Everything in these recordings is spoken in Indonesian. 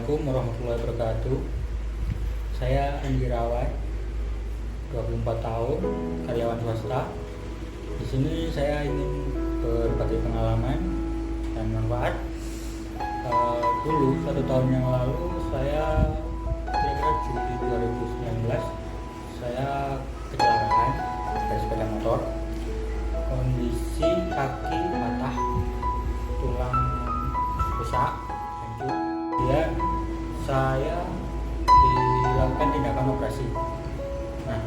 Assalamualaikum warahmatullahi wabarakatuh. Saya Andi Rawat, 24 tahun, karyawan swasta. Di sini saya ingin berbagi pengalaman dan manfaat. Dulu 1 tahun yang lalu, saya kira-kira Juli 2019, saya kecelakaan dari sepeda motor. Kondisi kaki patah, tulang rusak, hancur. Kemudian saya dilakukan tindakan operasi. Nah,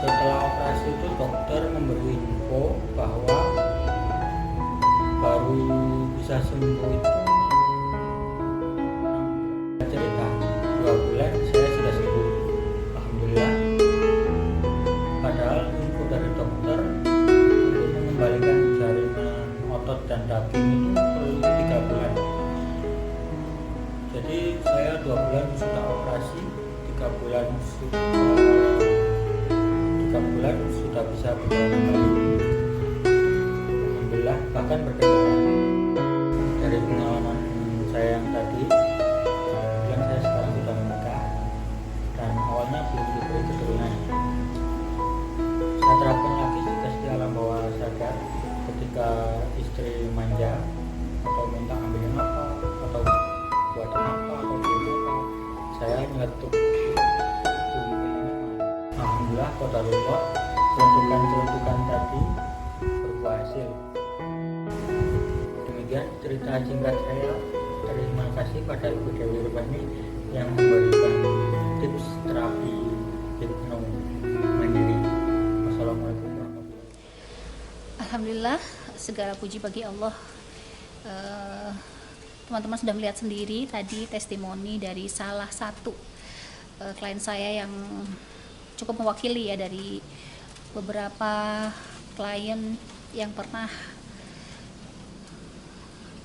setelah operasi itu dokter memberi info bahwa baru bisa sembuh itu cerita 2 bulan saya sudah sembuh, alhamdulillah. Padahal info dari dokter untuk mengembalikan jaringan otot dan daging itu perlu 3 bulan. Jadi saya 2 bulan sudah operasi, 3 bulan sudah bisa berjalan kembali, alhamdulillah. Bahkan berkendara. Dari pengalaman saya yang tadi, kemudian saya sekarang sudah menikah dan awalnya belum diberi keturunan. Saya terapkan lagi tugas di alam bawah sadar. Ketika istri manja atau minta ambilin apa atau buatin apa atau beli apa, saya nyeletuk. Alhamdulillah, qadarullah, celetukan tadi berbuah hasil. Demikian cerita singkat saya. Terima kasih pada Ibu Dewi Rubani yang memberikan tips terapi hipno mandiri. Wassalamualaikum warahmatullahi wabarakatuh. Alhamdulillah, segala puji bagi Allah. Teman-teman sudah melihat sendiri tadi testimoni dari salah satu klien saya yang cukup mewakili ya dari beberapa klien yang pernah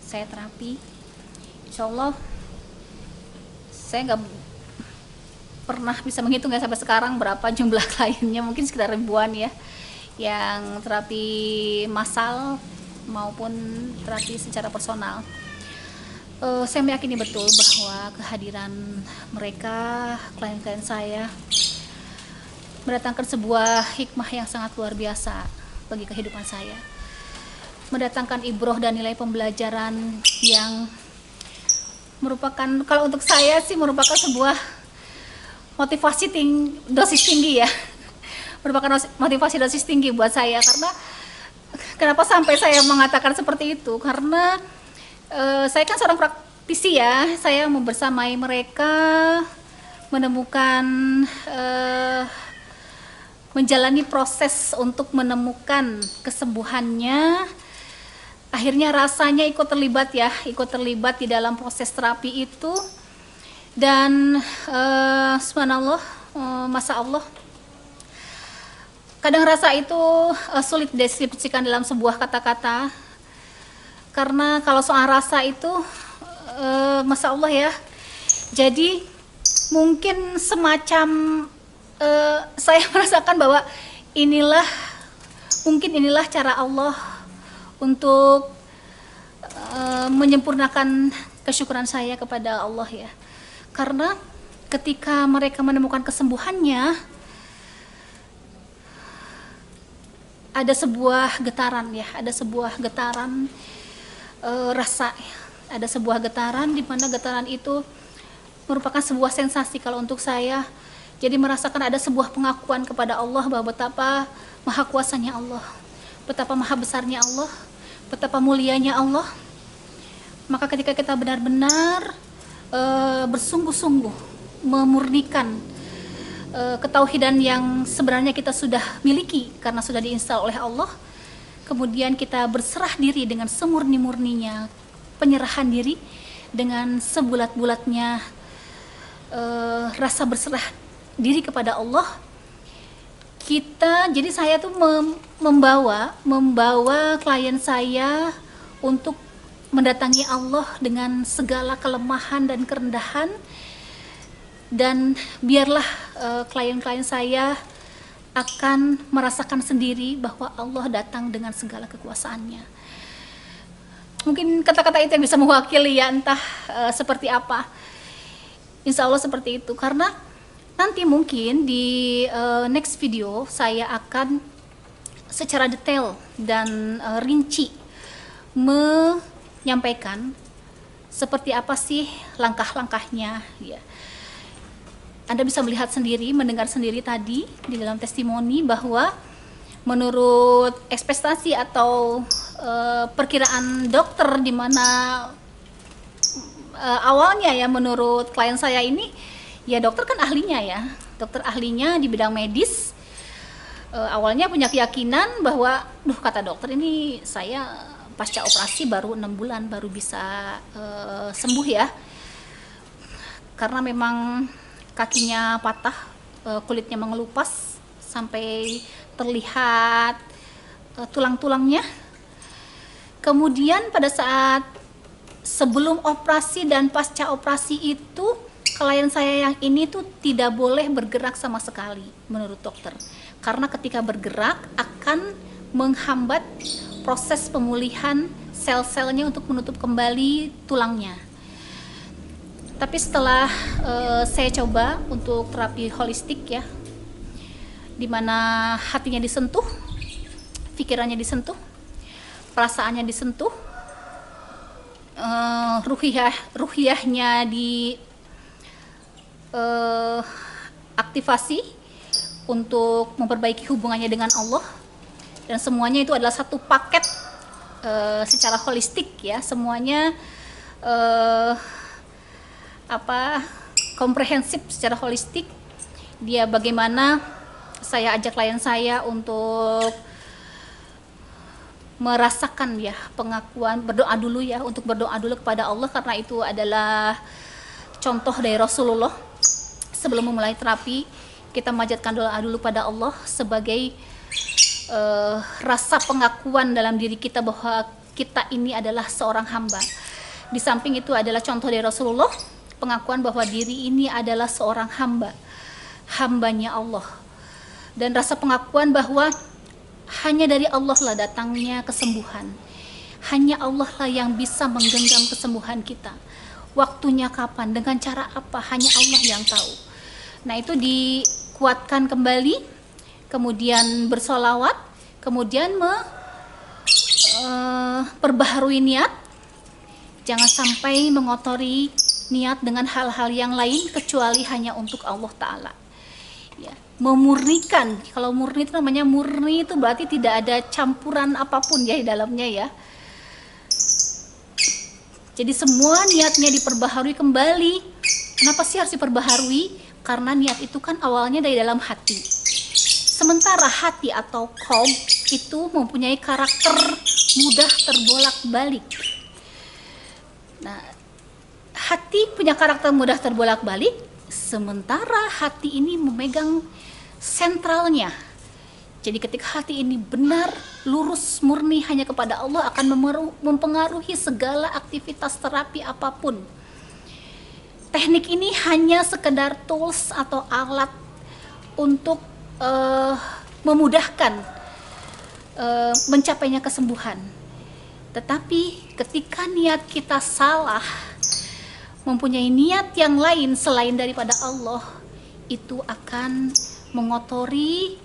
saya terapi. Insya Allah saya nggak pernah bisa menghitung ya sampai sekarang berapa jumlah kliennya, mungkin sekitar ribuan ya, yang terapi massal maupun terapi secara personal. Saya meyakini betul bahwa kehadiran mereka, klien-klien saya, mendatangkan sebuah hikmah yang sangat luar biasa bagi kehidupan saya, mendatangkan ibroh dan nilai pembelajaran yang merupakan, kalau untuk saya sih merupakan sebuah motivasi dosis tinggi ya, merupakan motivasi dosis tinggi buat saya. Karena kenapa sampai saya mengatakan seperti itu, karena saya kan seorang praktisi ya, saya membersamai mereka menemukan menjalani proses untuk menemukan kesembuhannya. Akhirnya rasanya ikut terlibat di dalam proses terapi itu. Dan subhanallah, masya Allah, kadang rasa itu sulit deskripsikan dalam sebuah kata-kata. Karena kalau soal rasa itu masya Allah ya, jadi mungkin semacam saya merasakan bahwa inilah cara Allah untuk menyempurnakan kesyukuran saya kepada Allah ya. Karena ketika mereka menemukan kesembuhannya, ada sebuah getaran ya, rasa, ada sebuah getaran di mana getaran itu merupakan sebuah sensasi kalau untuk saya. Jadi merasakan ada sebuah pengakuan kepada Allah bahwa betapa maha kuasanya Allah, betapa maha besarnya Allah, betapa mulianya Allah. Maka ketika kita benar-benar bersungguh-sungguh memurnikan ketauhidan yang sebenarnya kita sudah miliki karena sudah diinstal oleh Allah, kemudian kita berserah diri dengan semurni-murninya, penyerahan diri dengan sebulat-bulatnya rasa berserah diri kepada Allah, jadi saya tuh membawa klien saya untuk mendatangi Allah dengan segala kelemahan dan kerendahan, dan biarlah klien-klien saya akan merasakan sendiri bahwa Allah datang dengan segala kekuasaannya. Mungkin kata-kata itu yang bisa mewakili ya, entah seperti apa. Insya Allah seperti itu, karena nanti mungkin di next video saya akan secara detail dan rinci menyampaikan seperti apa sih langkah-langkahnya ya. Anda bisa melihat sendiri, mendengar sendiri tadi di dalam testimoni bahwa menurut ekspektasi atau perkiraan dokter, di mana awalnya ya menurut klien saya ini, ya dokter kan ahlinya ya, dokter ahlinya di bidang medis, awalnya punya keyakinan bahwa, kata dokter ini saya pasca operasi baru 6 bulan baru bisa sembuh ya, karena memang kakinya patah, kulitnya mengelupas sampai terlihat tulang-tulangnya. Kemudian pada saat sebelum operasi dan pasca operasi itu, klien saya yang ini tuh tidak boleh bergerak sama sekali menurut dokter, karena ketika bergerak akan menghambat proses pemulihan sel-selnya untuk menutup kembali tulangnya. Tapi setelah saya coba untuk terapi holistik ya, dimana hatinya disentuh, pikirannya disentuh, perasaannya disentuh, ruhiyahnya di aktivasi untuk memperbaiki hubungannya dengan Allah, dan semuanya itu adalah satu paket secara holistik ya, semuanya komprehensif secara holistik. Dia bagaimana saya ajak klien saya untuk merasakan ya pengakuan, berdoa dulu ya, untuk berdoa dulu kepada Allah, karena itu adalah contoh dari Rasulullah. Sebelum memulai terapi, kita memanjatkan doa dulu pada Allah sebagai rasa pengakuan dalam diri kita bahwa kita ini adalah seorang hamba. Di samping itu adalah contoh dari Rasulullah, pengakuan bahwa diri ini adalah seorang hambanya Allah, dan rasa pengakuan bahwa hanya dari Allah lah datangnya kesembuhan, hanya Allah lah yang bisa menggenggam kesembuhan kita. Waktunya kapan, dengan cara apa, hanya Allah yang tahu. Nah, itu dikuatkan kembali, kemudian bersolawat, kemudian perbaharui niat. Jangan sampai mengotori niat dengan hal-hal yang lain kecuali hanya untuk Allah Ta'ala ya. Memurnikan, kalau murni itu namanya, murni itu berarti tidak ada campuran apapun ya di dalamnya ya. Jadi semua niatnya diperbaharui kembali. Kenapa sih harus diperbaharui? Karena niat itu kan awalnya dari dalam hati. Sementara hati atau qalb itu mempunyai karakter mudah terbolak-balik. Nah, hati punya karakter mudah terbolak-balik, sementara hati ini memegang sentralnya. Jadi ketika hati ini benar, lurus, murni hanya kepada Allah, akan mempengaruhi segala aktivitas terapi apapun. Teknik ini hanya sekedar tools atau alat untuk memudahkan mencapainya kesembuhan. Tetapi ketika niat kita salah, mempunyai niat yang lain selain daripada Allah, itu akan mengotori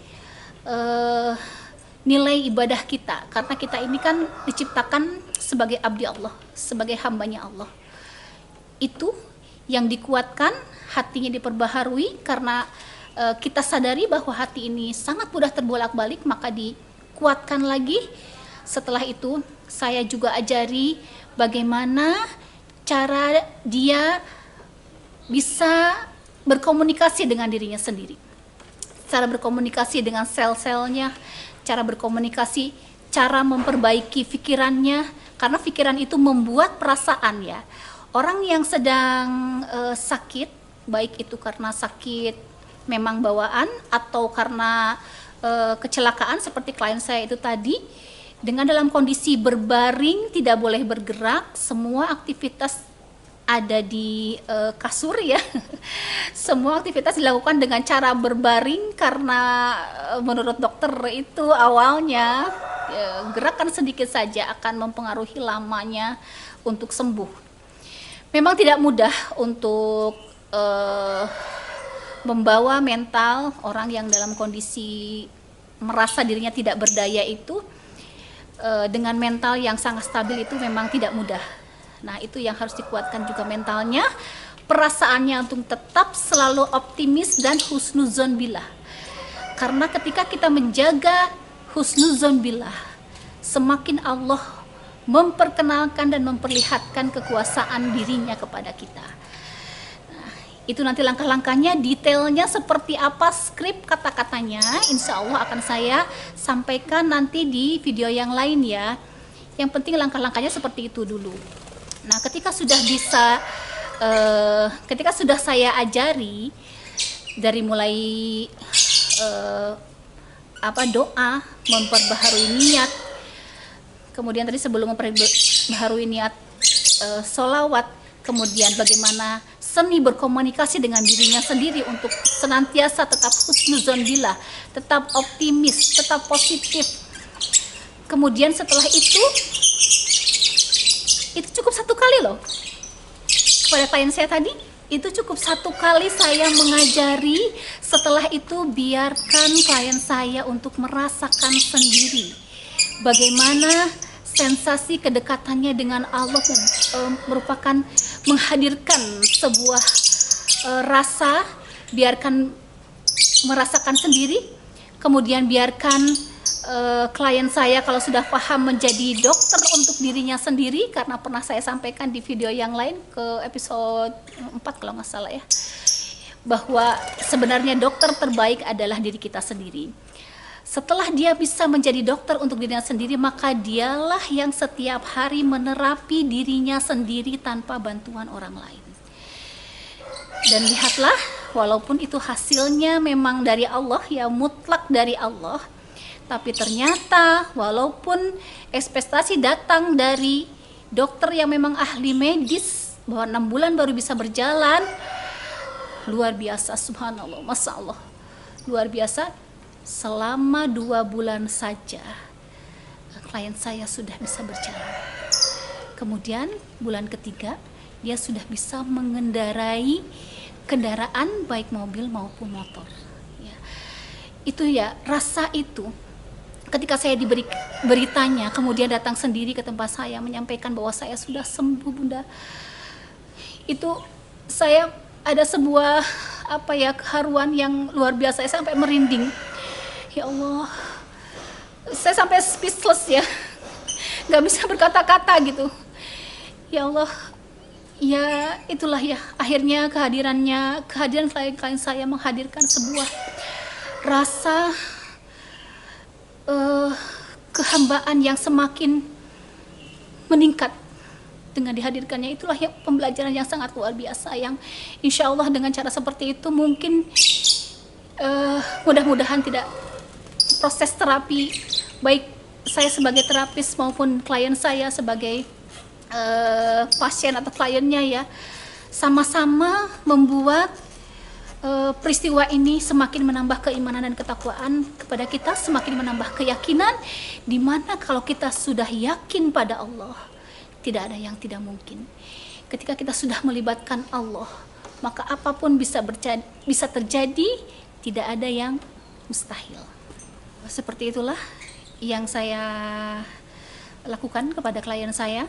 nilai ibadah kita, karena kita ini kan diciptakan sebagai abdi Allah, sebagai hambanya Allah. Itu yang dikuatkan, hatinya diperbaharui, karena kita sadari bahwa hati ini sangat mudah terbolak-balik, maka dikuatkan lagi. Setelah itu saya juga ajari bagaimana cara dia bisa berkomunikasi dengan dirinya sendiri, cara berkomunikasi dengan sel-selnya, cara berkomunikasi, cara memperbaiki pikirannya, karena pikiran itu membuat perasaan ya. Orang yang sedang sakit, baik itu karena sakit memang bawaan atau karena kecelakaan seperti klien saya itu tadi, dengan dalam kondisi berbaring, tidak boleh bergerak, semua aktivitas ada di kasur ya. Semua aktivitas dilakukan dengan cara berbaring, karena menurut dokter itu awalnya gerakan sedikit saja akan mempengaruhi lamanya untuk sembuh. Memang tidak mudah untuk membawa mental orang yang dalam kondisi merasa dirinya tidak berdaya itu dengan mental yang sangat stabil itu memang tidak mudah. Nah, itu yang harus dikuatkan juga mentalnya, perasaannya untuk tetap selalu optimis dan husnuzon billah. Karena ketika kita menjaga husnuzon billah, semakin Allah memperkenalkan dan memperlihatkan kekuasaan dirinya kepada kita. Itu nanti langkah-langkahnya, detailnya seperti apa, skrip kata-katanya, insya Allah akan saya sampaikan nanti di video yang lain ya. Yang penting langkah-langkahnya seperti itu dulu. Nah, ketika sudah saya ajari dari mulai doa, memperbaharui niat, kemudian tadi sebelum memperbaharui niat sholawat, kemudian bagaimana seni berkomunikasi dengan dirinya sendiri untuk senantiasa tetap husnuzon billah, tetap optimis, tetap positif. Kemudian setelah itu cukup satu kali loh. Kepada klien saya tadi, itu cukup satu kali saya mengajari. Setelah itu biarkan klien saya untuk merasakan sendiri bagaimana sensasi kedekatannya dengan Allah merupakan menghadirkan sebuah rasa. Biarkan merasakan sendiri, kemudian biarkan klien saya kalau sudah paham menjadi dokter untuk dirinya sendiri, karena pernah saya sampaikan di video yang lain ke episode 4 kalau nggak salah ya, bahwa sebenarnya dokter terbaik adalah diri kita sendiri. Setelah dia bisa menjadi dokter untuk dirinya sendiri, maka dialah yang setiap hari menerapi dirinya sendiri tanpa bantuan orang lain. Dan lihatlah, walaupun itu hasilnya memang dari Allah ya, mutlak dari Allah, tapi ternyata walaupun ekspektasi datang dari dokter yang memang ahli medis bahwa 6 bulan baru bisa berjalan, luar biasa, subhanallah, masya Allah, luar biasa. Selama 2 bulan saja klien saya sudah bisa berjalan. Kemudian bulan ketiga dia sudah bisa mengendarai kendaraan baik mobil maupun motor ya. Itu ya, rasa itu ketika saya diberi beritanya, kemudian datang sendiri ke tempat saya menyampaikan bahwa saya sudah sembuh, Bunda, itu saya ada sebuah keharuan yang luar biasa. Saya sampai merinding. Ya Allah, saya sampai speechless ya, nggak bisa berkata-kata gitu. Ya Allah, ya itulah ya, akhirnya kehadiran klien saya menghadirkan sebuah rasa kehambaan yang semakin meningkat dengan dihadirkannya. Itulah ya pembelajaran yang sangat luar biasa, yang insya Allah dengan cara seperti itu mungkin mudah-mudahan tidak proses terapi, baik saya sebagai terapis maupun klien saya sebagai pasien atau kliennya ya, sama-sama membuat peristiwa ini semakin menambah keimanan dan ketakwaan kepada kita, semakin menambah keyakinan, dimana kalau kita sudah yakin pada Allah, tidak ada yang tidak mungkin. Ketika kita sudah melibatkan Allah, maka apapun bisa terjadi, tidak ada yang mustahil. Seperti itulah yang saya lakukan kepada klien saya,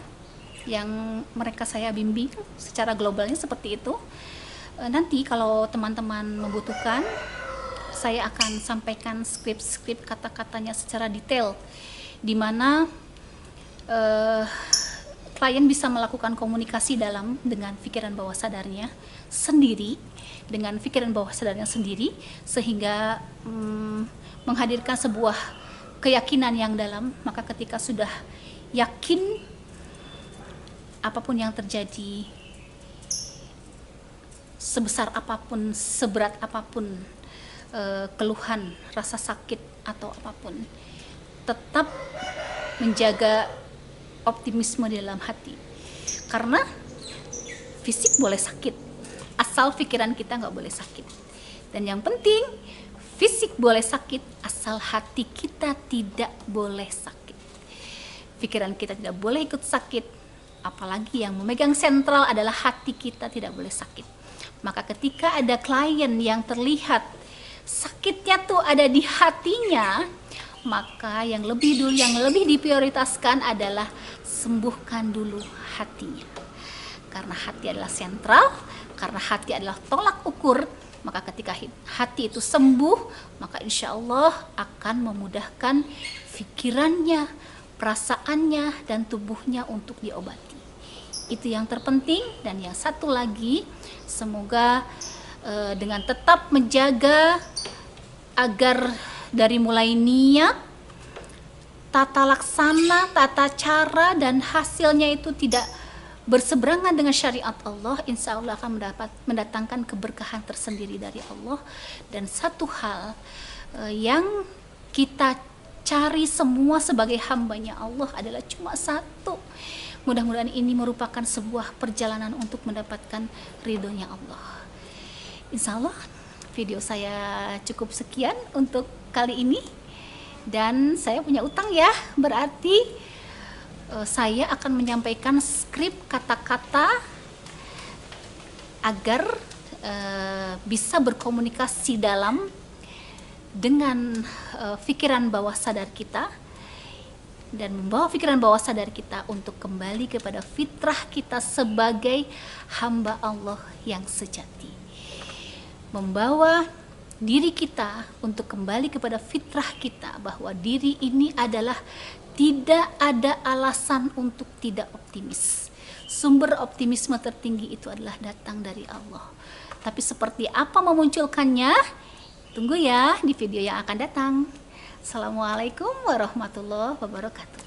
yang mereka saya bimbing secara globalnya seperti itu. Nanti kalau teman-teman membutuhkan, saya akan sampaikan skrip kata-katanya secara detail, di mana klien bisa melakukan komunikasi dengan pikiran bawah sadarnya sendiri, sehingga menghadirkan sebuah keyakinan yang dalam. Maka ketika sudah yakin, apapun yang terjadi, sebesar apapun, seberat apapun keluhan, rasa sakit atau apapun, tetap menjaga optimisme di dalam hati. Karena fisik boleh sakit, asal pikiran kita nggak boleh sakit. Dan yang penting, fisik boleh sakit, asal hati kita tidak boleh sakit. Pikiran kita tidak boleh ikut sakit, apalagi yang memegang sentral adalah hati kita tidak boleh sakit. Maka ketika ada klien yang terlihat sakitnya tuh ada di hatinya, maka yang lebih diprioritaskan adalah sembuhkan dulu hatinya. Karena hati adalah sentral, karena hati adalah tolak ukur, maka ketika hati itu sembuh, maka insya Allah akan memudahkan pikirannya, perasaannya, dan tubuhnya untuk diobati. Itu yang terpenting. Dan yang satu lagi, semoga dengan tetap menjaga agar dari mulai niat, tata laksana, tata cara, dan hasilnya itu tidak berseberangan dengan syariat Allah, insya Allah akan mendatangkan keberkahan tersendiri dari Allah. Dan satu hal yang kita cari semua sebagai hambanya Allah adalah cuma satu. Mudah-mudahan ini merupakan sebuah perjalanan untuk mendapatkan ridhonya Allah. Insya Allah video saya cukup sekian untuk kali ini. Dan saya punya utang ya, berarti saya akan menyampaikan skrip kata-kata agar bisa berkomunikasi dengan pikiran bawah sadar kita, dan membawa pikiran bawah sadar kita untuk kembali kepada fitrah kita sebagai hamba Allah yang sejati. Membawa diri kita untuk kembali kepada fitrah kita, bahwa diri ini adalah tidak ada alasan untuk tidak optimis. Sumber optimisme tertinggi itu adalah datang dari Allah. Tapi seperti apa memunculkannya? Tunggu ya di video yang akan datang. Assalamualaikum warahmatullahi wabarakatuh.